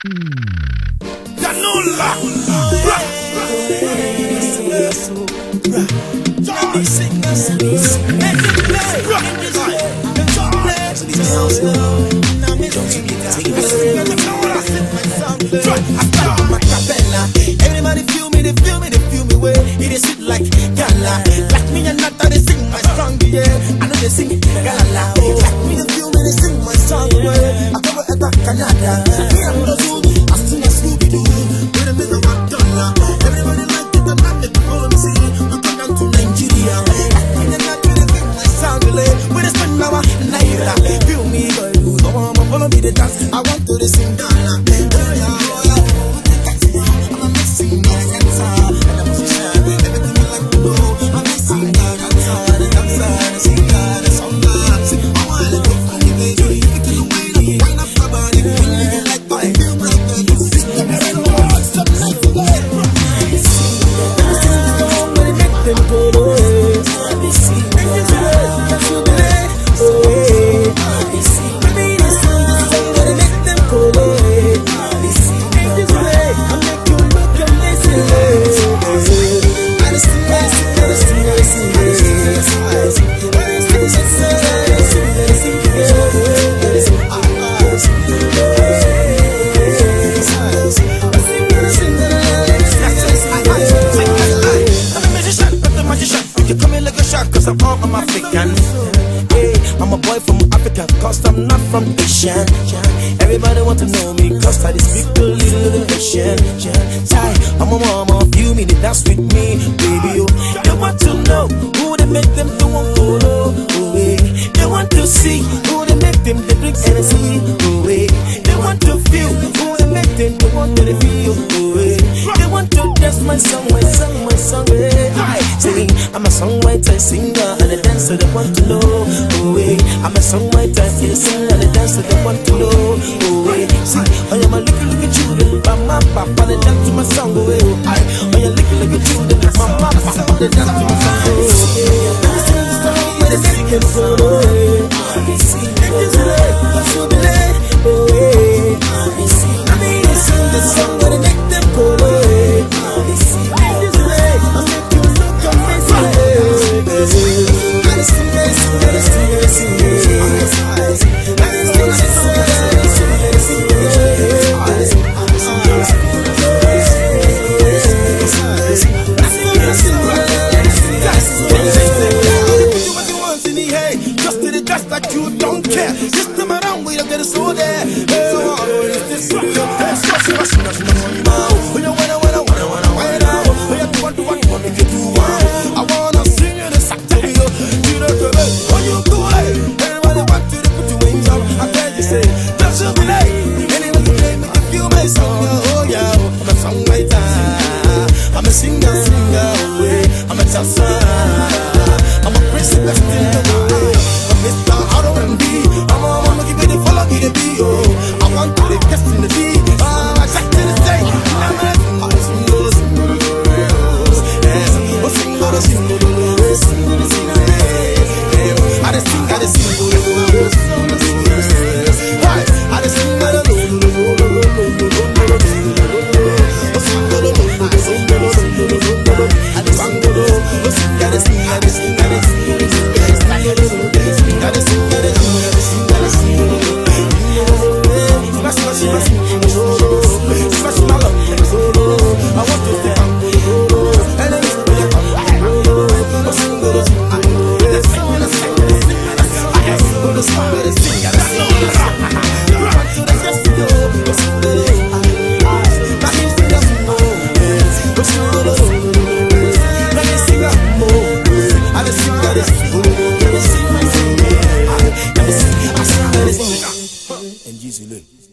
Canola. Everybody feel me, they feel me, they feel me way. It is sweet like gala. Like me and not they sing my song, yeah. I know they sing gala. Like me, they feel me, they sing my song, yeah. I cover at Canada. Me and the zoo, I sing a Scooby Doo. With a bit of $1. Everybody like it, and I'm the people me see. We come down to Nigeria. Like me and not they sing my song, yeah. With a spend our naira. Feel me, boy, follow me the dance. I want to sing gala. Cause I'm all African. Hey, I'm a boy from Africa, cause I'm not from Asia. Everybody want to know me, cause I speak a little Asian. I'm a mama, view me, they dance with me, baby. They want to know who they make them to want follow. They want to see who they make them to drink energy. They want to feel who they make them to want to feel. They want to dance my song, my song, my song. Say, I'm a songwriter, singer, and a dancer that want to know. I'm a songwriter, singer, and a dancer that want to know. See, I am a little children, mama, papa, they dance to my song. I am a little children, mama, papa, they dance to my song. Like you don't care. This time around we don't get it so there. I wanna sing you the song to you. Onyeukwu, everybody want to put your wings up. I tell you say, don't you be late. Anyway you play, make you feel my song. Oh yeah, I'm a songwriter, I'm a singer, I'm a dancer, I'm a princess in the world. Mr. R&B, I'ma give it the follow me the beat, I want to the guest in the beat, I check to the stage, and Jesus.